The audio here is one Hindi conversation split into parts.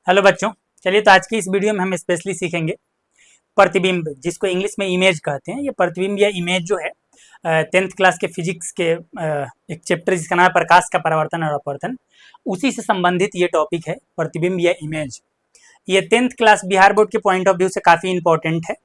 हेलो बच्चों, चलिए तो आज की इस वीडियो में हम स्पेशली सीखेंगे प्रतिबिंब, जिसको इंग्लिश में इमेज कहते हैं। ये प्रतिबिंब या इमेज जो है 10th क्लास के फिजिक्स के एक चैप्टर जिसका नाम है प्रकाश का परावर्तन और अपवर्तन, उसी से संबंधित ये टॉपिक है प्रतिबिंब या इमेज। ये 10th क्लास बिहार बोर्ड के पॉइंट ऑफ व्यू से काफ़ी इंपॉर्टेंट है।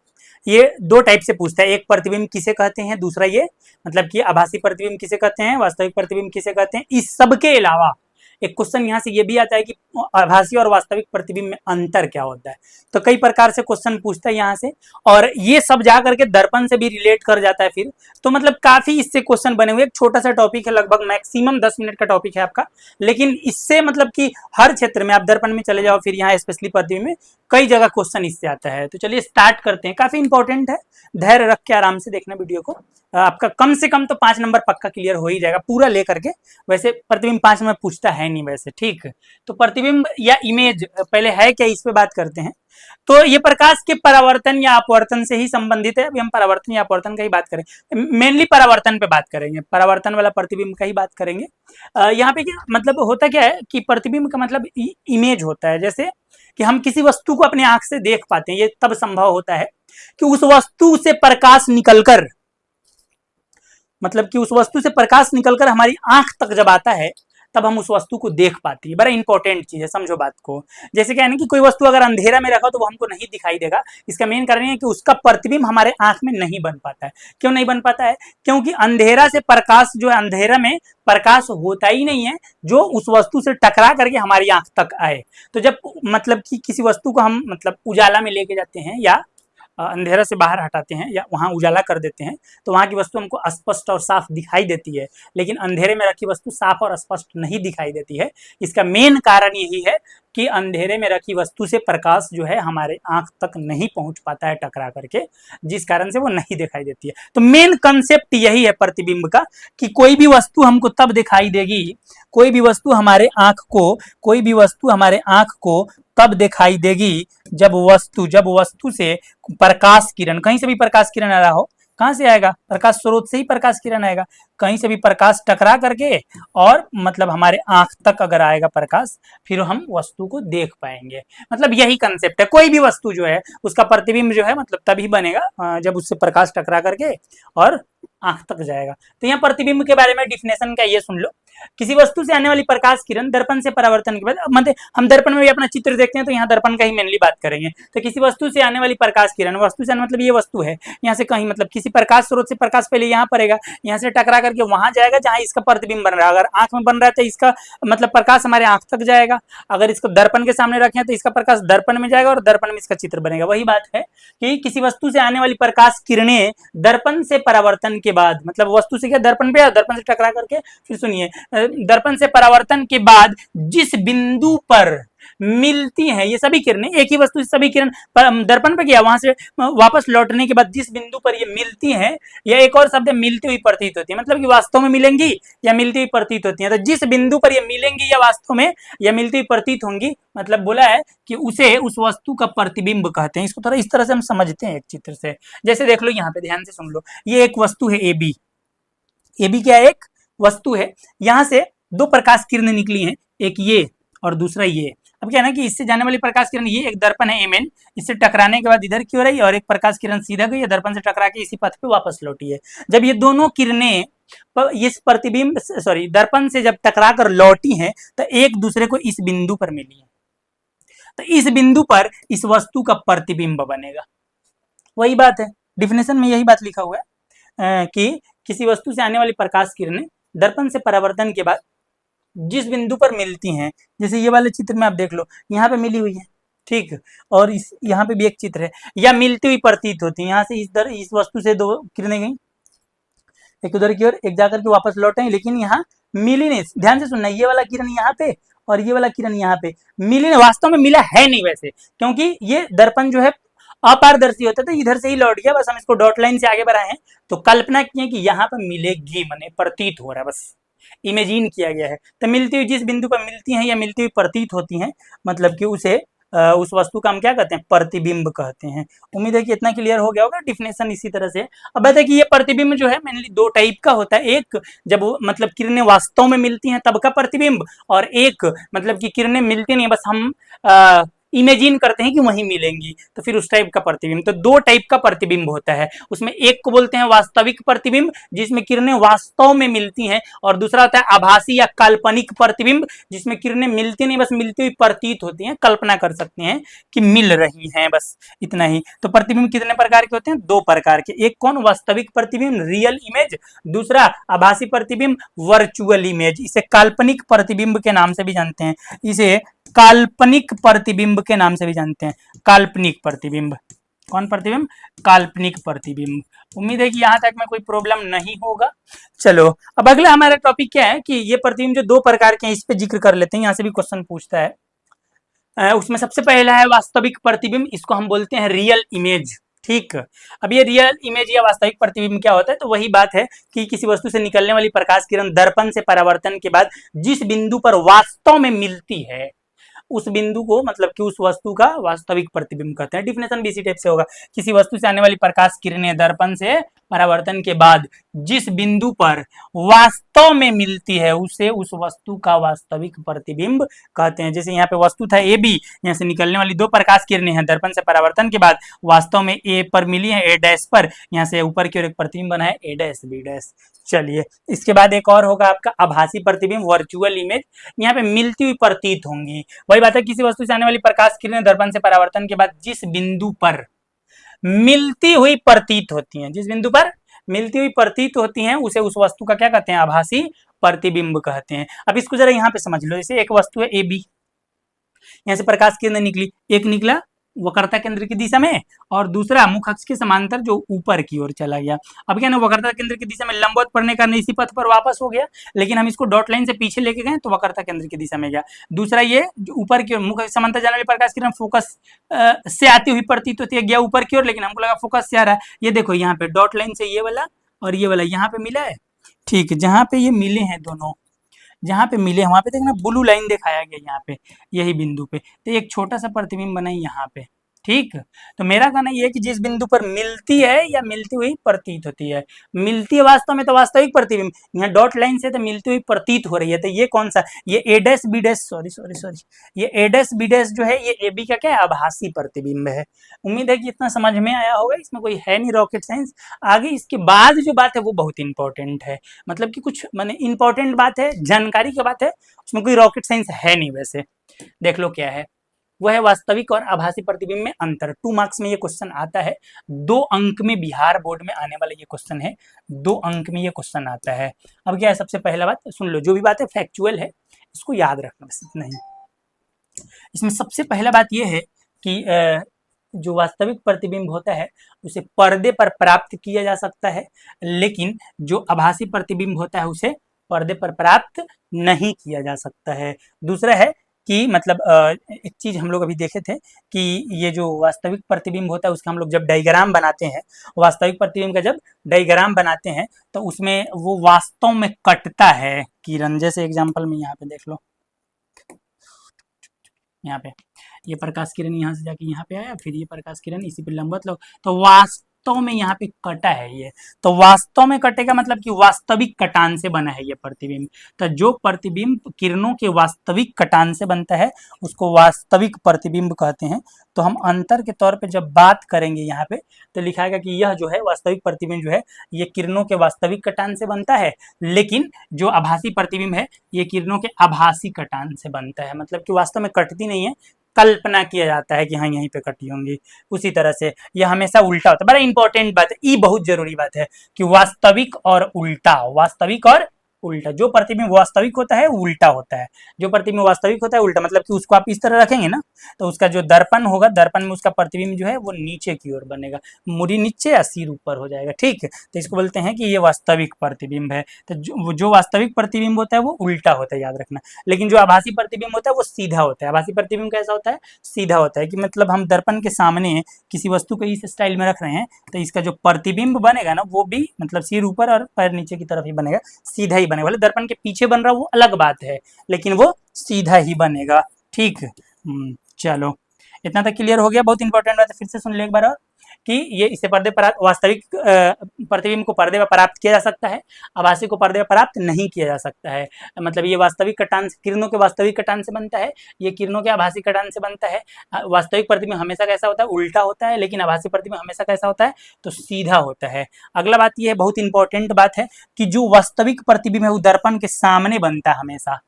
ये दो टाइप से पूछता है, एक प्रतिबिंब किसे कहते हैं, दूसरा ये मतलब कि आभासी प्रतिबिंब किसे कहते हैं, वास्तविक प्रतिबिंब किसे कहते हैं। इस सब के अलावा एक क्वेश्चन यहाँ से ये भी आता है कि आभासी और वास्तविक प्रतिबिंब में अंतर क्या होता है। तो कई प्रकार से क्वेश्चन पूछता है यहाँ से, और ये सब जा करके दर्पण से भी रिलेट कर जाता है फिर। तो मतलब काफी इससे क्वेश्चन बने हुए। एक छोटा सा टॉपिक है, लगभग मैक्सिमम 10 मिनट का टॉपिक है आपका, लेकिन इससे मतलब कि हर क्षेत्र में आप दर्पण में चले जाओ, फिर यहाँ स्पेशली प्रतिबिंब में कई जगह क्वेश्चन इससे आता है। तो चलिए स्टार्ट करते हैं, काफी इंपॉर्टेंट है, धैर्य रख के आराम से देखना वीडियो को। आपका कम से कम तो 5 नंबर पक्का क्लियर हो ही जाएगा पूरा लेकर के। वैसे प्रतिबिंब 5 नंबर पूछता है नहीं वैसे, ठीक। तो प्रतिबिंब या इमेज पहले है क्या, इस पे बात करते हैं। तो ये प्रकाश के परावर्तन या अपवर्तन से ही संबंधित है। अभी हम परावर्तन या अपवर्तन का ही बात करेंगे, मेनली परावर्तन पे बात करेंगे, परावर्तन वाला प्रतिबिंब का ही बात करेंगे। यहाँ पे क्या मतलब होता क्या है कि प्रतिबिंब का मतलब इमेज होता है, जैसे कि हम किसी वस्तु को अपने आंख से देख पाते हैं। ये तब संभव होता है कि उस वस्तु से प्रकाश निकलकर, मतलब कि उस वस्तु से प्रकाश निकलकर हमारी आंख तक जब आता है तब हम उस वस्तु को देख पाते हैं। बड़ा इंपॉर्टेंट चीज है, समझो बात को। जैसे क्या है ना कि कोई वस्तु अगर अंधेरा में रखा तो वो हमको नहीं दिखाई देगा। इसका मेन कारण है कि उसका प्रतिबिंब हमारे आंख में नहीं बन पाता है। क्यों नहीं बन पाता है? क्योंकि अंधेरा से प्रकाश जो है, अंधेरा में प्रकाश होता ही नहीं है जो उस वस्तु से टकरा करके हमारी आंख तक आए। तो जब मतलब कि किसी वस्तु को हम मतलब उजाला में लेके जाते हैं या अंधेरा से बाहर हटाते हैं या वहां उजाला कर देते हैं, तो वहां की वस्तु हमको स्पष्ट और साफ दिखाई देती है, लेकिन अंधेरे में रखी वस्तु साफ और स्पष्ट नहीं दिखाई देती है। इसका मेन कारण यही है कि अंधेरे में रखी वस्तु से प्रकाश जो है हमारे आंख तक नहीं पहुंच पाता है टकरा करके, जिस कारण से वो नहीं दिखाई देती है। तो मेन कंसेप्ट यही है प्रतिबिंब का, कि कोई भी वस्तु हमको तब दिखाई देगी, कोई भी वस्तु हमारे आंख को तब दिखाई देगी जब वस्तु से प्रकाश किरण, कहीं से भी प्रकाश किरण आ रहा हो, कहां से आएगा? प्रकाश स्रोत से ही प्रकाश किरण आएगा। कहीं से भी प्रकाश टकरा करके और मतलब हमारे आंख तक अगर आएगा प्रकाश, फिर हम वस्तु को देख पाएंगे। मतलब यही कंसेप्ट है। कोई भी वस्तु जो है उसका प्रतिबिंब जो है मतलब तभी बनेगा जब उससे प्रकाश टकरा करके और आंख तक जाएगा। तो यहाँ प्रतिबिंब के बारे में डिफिनेशन का ये सुन लो। किसी वस्तु से आने वाली प्रकाश किरण दर्पण से परावर्तन के बाद, मतलब हम दर्पण में भी अपना चित्र देखते हैं तो यहाँ दर्पण का ही मेनली बात करेंगे। तो किसी वस्तु से आने वाली प्रकाश किरण, वस्तु से मतलब ये वस्तु है, यहाँ से कहीं मतलब किसी प्रकाश स्रोत से प्रकाश पहले यहाँ पड़ेगा, यहाँ से टकरा करके वहां जाएगा जहां इसका प्रतिबिंब बन रहा है। अगर आंख में बन रहा है तो इसका मतलब प्रकाश हमारे आंख तक जाएगा। अगर इसको दर्पण के सामने रखें तो इसका प्रकाश दर्पण में जाएगा और दर्पण में इसका चित्र बनेगा। वही बात है कि किसी वस्तु से आने वाली प्रकाश किरणें दर्पण से परावर्तन के बाद, मतलब वस्तु से क्या दर्पण पे, दर्पण से टकरा करके, फिर सुनिए, दर्पण से परावर्तन के बाद जिस बिंदु पर मिलती हैं ये सभी किरणें, एक ही वस्तु से सभी किरण दर्पण पे गया, वहां से वापस लौटने के बाद जिस बिंदु पर ये मिलती हैं, या एक और शब्द मिलती हुई प्रतीत होती है, मतलब कि वास्तव में मिलेंगी या मिलती हुई प्रतीत होती है। तो जिस बिंदु पर ये मिलेंगी या वास्तव में या मिलती हुई प्रतीत होंगी, मतलब बोला है कि उसे उस वस्तु का प्रतिबिंब कहते हैं। इसको थोड़ा इस तरह से हम समझते हैं एक चित्र से। जैसे देख लो, यहाँ पे ध्यान से सुन लो, ये एक वस्तु है AB। AB क्या एक वस्तु है, यहां से दो प्रकाश किरणें निकली हैं, एक ये और दूसरा ये। अब क्या है ना कि इससे जाने वाली प्रकाश किरण, ये एक दर्पण है MN, इससे टकराने के बाद इधर की ओर आई और एक प्रकाश किरण सीधा गई, दर्पण से टकरा के इसी पथ पे वापस लौटी है। जब ये दोनों किरणें इस प्रतिबिंब दर्पण से जब टकरा कर लौटी हैं तो एक दूसरे को इस बिंदु पर मिली है, तो इस बिंदु पर इस वस्तु का प्रतिबिंब बनेगा। वही बात है, डिफिनेशन में यही बात लिखा हुआ है कि किसी वस्तु से आने वाली प्रकाश किरणें दर्पण से परावर्तन के बाद जिस बिंदु पर मिलती हैं, जैसे ये वाले चित्र में आप देख लो, यहाँ पे मिली हुई है, ठीक, और इस यहाँ पे भी एक चित्र है, या मिलती हुई प्रतीत होती है। यहाँ से इस वस्तु से दो किरणें गई, एक उधर की ओर, एक जाकर के वापस लौटे, लेकिन यहाँ मिली नहीं। ध्यान से सुनना, ये वाला किरण यहाँ पे और ये वाला किरण यहाँ पे मिली नहीं, वास्तव में मिला है नहीं वैसे, क्योंकि ये दर्पण जो है अपारदर्शी होता है, तो इधर से ही लौट गया, बस हम इसको डॉट लाइन से आगे बढ़ाए हैं। तो कल्पना की है कि यहाँ पर मिलेगी, माने प्रतीत हो रहा है, बस इमेजिन किया गया है। तो मिलती हुई जिस बिंदु पर मिलती हैं या मिलती हुई प्रतीत होती हैं, मतलब कि उसे उस वस्तु का हम क्या कहते हैं, प्रतिबिंब कहते हैं। उम्मीद है कि इतना क्लियर हो गया होगा। डिफिनेशन इसी तरह से। अब बताए कि ये प्रतिबिंब जो है मेनली दो टाइप का होता है। एक जब मतलब किरणें वास्तव में मिलती हैं तब का प्रतिबिंब, और एक मतलब कि किरणें मिलती नहीं, बस हम इमेजिन करते हैं कि वहीं मिलेंगी, तो फिर उस टाइप का प्रतिबिंब। तो दो टाइप का प्रतिबिंब होता है। उसमें एक को बोलते हैं वास्तविक प्रतिबिंब, जिसमें किरणें वास्तव में मिलती हैं, और दूसरा होता है आभासी या काल्पनिक प्रतिबिंब, जिसमें किरणें मिलती नहीं, बस मिलती हुई प्रतीत होती हैं, कल्पना कर सकते हैं कि मिल रही हैं, बस इतना ही। तो प्रतिबिंब कितने प्रकार के होते हैं? दो प्रकार के। एक कौन? वास्तविक प्रतिबिंब, रियल इमेज। दूसरा आभासी प्रतिबिंब, वर्चुअल इमेज। इसे काल्पनिक प्रतिबिंब के नाम से भी जानते हैं। इसे काल्पनिक प्रतिबिंब के नाम से भी जानते हैं। काल्पनिक प्रतिबिंब। कौन प्रतिबिंब? काल्पनिक प्रतिबिंब। उम्मीद है कि यहां तक में कोई प्रॉब्लम नहीं होगा। चलो अब अगला हमारा टॉपिक क्या है कि ये प्रतिबिंब जो दो प्रकार के हैं, इस पे जिक्र कर लेते हैं, यहां से भी क्वेश्चन पूछता है। उसमें सबसे पहला है वास्तविक प्रतिबिंब, इसको हम बोलते हैं रियल इमेज। ठीक। अब ये रियल इमेज या वास्तविक प्रतिबिंब क्या होता है? तो वही बात है कि किसी वस्तु से निकलने वाली प्रकाश किरण दर्पण से परावर्तन के बाद जिस बिंदु पर वास्तव में मिलती है, उस बिंदु को मतलब कि उस वस्तु का वास्तविक प्रतिबिंब कहते हैं। डिफिनेशन भी इसी टाइप से होगा। किसी वस्तु से आने वाली प्रकाश किरणें दर्पण से परावर्तन के बाद जिस बिंदु पर वास्तव में मिलती है, उसे उस वस्तु का वास्तविक प्रतिबिंब कहते हैं। जैसे यहाँ पे वस्तु था ए बी, यहाँ से निकलने वाली दो प्रकाश किरणें हैं दर्पण से परावर्तन के बाद वास्तव में ए पर मिली है, ए डैश पर, यहाँ से ऊपर की ओर एक प्रतिबिंब बना है ए डैश बी डैश। चलिए इसके बाद एक और होगा आपका आभासी प्रतिबिंब, वर्चुअल इमेज। यहाँ पे मिलती हुई प्रतीत होंगी। वही बात है, किसी वस्तु से आने वाली प्रकाश किरणें दर्पण से परावर्तन के बाद जिस बिंदु पर मिलती हुई प्रतीत होती हैं, जिस बिंदु पर मिलती हुई प्रतीत होती हैं, उसे उस वस्तु का क्या कहते हैं? आभासी प्रतिबिंब कहते हैं। अब इसको जरा यहाँ पे समझ लो। जैसे एक वस्तु है ए बी, यहाँ से प्रकाश किरण निकली, एक निकला वक्रता केंद्र की दिशा में और दूसरा मुख अक्ष के समांतर जो ऊपर की ओर चला गया। अब क्या ना, वक्रता केंद्र की दिशा में लंबवत पड़ने का इसी पथ पर वापस हो गया, लेकिन हम इसको डॉट लाइन से पीछे लेके गए तो वक्रता केंद्र की दिशा में गया। दूसरा ये ऊपर की ओर मुख अक्ष समांतर जाने वाली प्रकाश किरण फोकस से आती हुई प्रतीत होती है, गया ऊपर की ओर, लेकिन हमको लगा फोकस से आ रहा है। ये देखो यहाँ पे डॉट लाइन से ये वाला और ये वाला यहाँ पे मिला है। ठीक, जहां पे ये मिले हैं दोनों, जहां पे मिले वहां पे देखना ब्लू लाइन दिखाया गया यहाँ पे, यही बिंदु पे, तो एक छोटा सा प्रतिबिंब बना यहाँ पे। ठीक, तो मेरा कहना ये है कि जिस बिंदु पर मिलती है या मिलती हुई प्रतीत होती है, मिलती है वास्तव में तो वास्तविक प्रतिबिंब, यहाँ डॉट लाइन से तो मिलती हुई प्रतीत हो रही है, तो ये कौन सा? ये ए डैश बी डैश, सॉरी ये ए डैश बी डैश जो है ये ए बी का क्या है? आभासी प्रतिबिंब है। उम्मीद है कि इतना समझ में आया होगा। इसमें कोई है नहीं रॉकेट साइंस। आगे इसके बाद जो बात है वो बहुत इंपॉर्टेंट है, मतलब कि कुछ माने इंपॉर्टेंट बात है, जानकारी की बात है, उसमें कोई रॉकेट साइंस है नहीं। वैसे देख लो क्या है, वह है वास्तविक और आभासी प्रतिबिंब में अंतर। 2 मार्क्स में ये क्वेश्चन आता है, 2 अंक में बिहार बोर्ड में आने वाला ये क्वेश्चन है, 2 अंक में ये क्वेश्चन आता है। अब क्या है, सबसे पहला बात सुन लो, जो भी बात है फैक्चुअल है, इसको याद रखना, बस इतना ही। इसमें सबसे पहला बात यह है कि जो वास्तविक प्रतिबिंब होता है उसे पर्दे पर प्राप्त किया जा सकता है, लेकिन जो आभासी प्रतिबिंब होता है उसे पर्दे पर प्राप्त नहीं किया जा सकता है। दूसरा है कि मतलब एक चीज हम लोग अभी देखे थे कि ये जो वास्तविक प्रतिबिंब होता है उसका हम लोग जब डायग्राम बनाते हैं, वास्तविक प्रतिबिंब का जब डायग्राम बनाते हैं तो उसमें वो वास्तव में कटता है किरण। जैसे एग्जांपल में यहाँ पे देख लो, यहाँ पे ये प्रकाश किरण यहाँ से जाके यहाँ पे आया, फिर ये प्रकाश किरण इसी पे लंबवत लो, तो वास्तव में यहाँ पे कटा है ये, तो वास्तव में कटेगा मतलब कि वास्तविक कटान से बना है ये प्रतिबिंब। तो जो प्रतिबिंब किरणों के वास्तविक कटान से बनता है उसको वास्तविक प्रतिबिंब कहते हैं। तो हम अंतर के तौर पे जब बात करेंगे यहाँ पे तो लिखाएगा कि यह जो है वास्तविक प्रतिबिंब जो है ये किरणों के वास्तविक कटान से बनता है, लेकिन जो आभासी प्रतिबिंब है ये किरणों के आभासी कटान से बनता है, मतलब कि वास्तव में कटती नहीं है, कल्पना किया जाता है कि हाँ यहीं पे कटी होंगी। उसी तरह से यह हमेशा उल्टा होता है। बड़ा इंपॉर्टेंट बात है, ये बहुत जरूरी बात है कि वास्तविक और उल्टा, वास्तविक और उल्टा। जो प्रतिबिंब वास्तविक होता है उल्टा होता है, जो प्रतिबिंब वास्तविक होता है उल्टा, मतलब कि उसको आप इस तरह रखेंगे ना तो उसका जो दर्पण होगा, दर्पण में उसका प्रतिबिंब जो है वो नीचे की ओर बनेगा, मुड़ी नीचे या सिर ऊपर हो जाएगा। ठीक, तो इसको बोलते हैं कि ये वास्तविक प्रतिबिंब है। तो जो वास्तविक प्रतिबिंब होता है वो उल्टा होता है, याद रखना। लेकिन जो आभासी प्रतिबिंब होता है वो सीधा होता है। आभासी प्रतिबिंब कैसा होता है? सीधा होता है, कि मतलब हम दर्पण के सामने किसी वस्तु को इस स्टाइल में रख रहे हैं तो इसका जो प्रतिबिंब बनेगा ना वो भी मतलब सिर ऊपर और पैर नीचे की तरफ ही बनेगा, सीधा ही बनेगा। दर्पण के पीछे बन रहा वो अलग बात है, लेकिन वो सीधा ही बनेगा। ठीक, चलो इतना तक क्लियर हो गया। बहुत इंपॉर्टेंट बात है, फिर से सुन ले एक बार और कि ये इसे पर्दे पर वास्तविक प्रतिबिंब को पर्दे पर प्राप्त किया जा सकता है, आभासी को पर्दे पर प्राप्त नहीं किया जा सकता है। मतलब ये वास्तविक कटान से, किरणों के वास्तविक कटान से बनता है, ये किरणों के आभासी कटान से बनता है। वास्तविक प्रतिबिंब हमेशा कैसा होता है, उल्टा होता है, लेकिन आभासी प्रतिबिंब हमेशा कैसा होता है, तो सीधा होता है। अगला बात ये है, बहुत इंपॉर्टेंट बात है कि जो वास्तविक प्रतिबिंब है वो दर्पण के सामने बनता है हमेशा।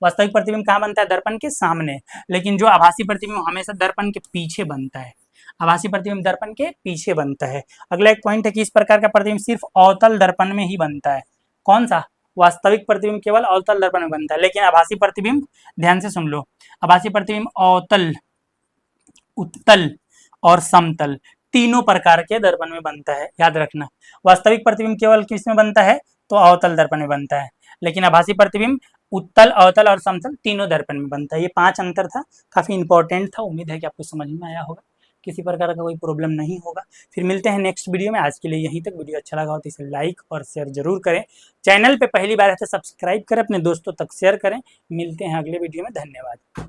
वास्तविक प्रतिबिंब कहाँ बनता है, दर्पण के सामने, लेकिन जो आभासी प्रतिबिंब हमेशा दर्पण के पीछे बनता है। आभासी प्रतिबिंब दर्पण के पीछे बनता है। अगला एक पॉइंट है कि इस प्रकार का प्रतिबिंब सिर्फ अवतल दर्पण में ही बनता है। कौन सा, वास्तविक प्रतिबिंब केवल अवतल दर्पण में बनता है, लेकिन आभासी प्रतिबिंब, ध्यान से सुन लो, आभासी प्रतिबिंब अवतल, उत्तल और समतल तीनों प्रकार के दर्पण में बनता है, याद रखना। वास्तविक प्रतिबिंब केवल किस में बनता है, तो अवतल दर्पण में बनता है, लेकिन आभासी प्रतिबिंब उत्तल, अवतल और समतल तीनों दर्पण में बनता है। ये 5 अंतर था, काफी इंपॉर्टेंट था। उम्मीद है कि आपको समझ में आया होगा, किसी प्रकार का कोई प्रॉब्लम नहीं होगा। फिर मिलते हैं नेक्स्ट वीडियो में। आज के लिए यहीं तक। वीडियो अच्छा लगा हो तो इसे लाइक और शेयर जरूर करें। चैनल पे पहली बार है तो सब्सक्राइब करें, अपने दोस्तों तक शेयर करें। मिलते हैं अगले वीडियो में। धन्यवाद।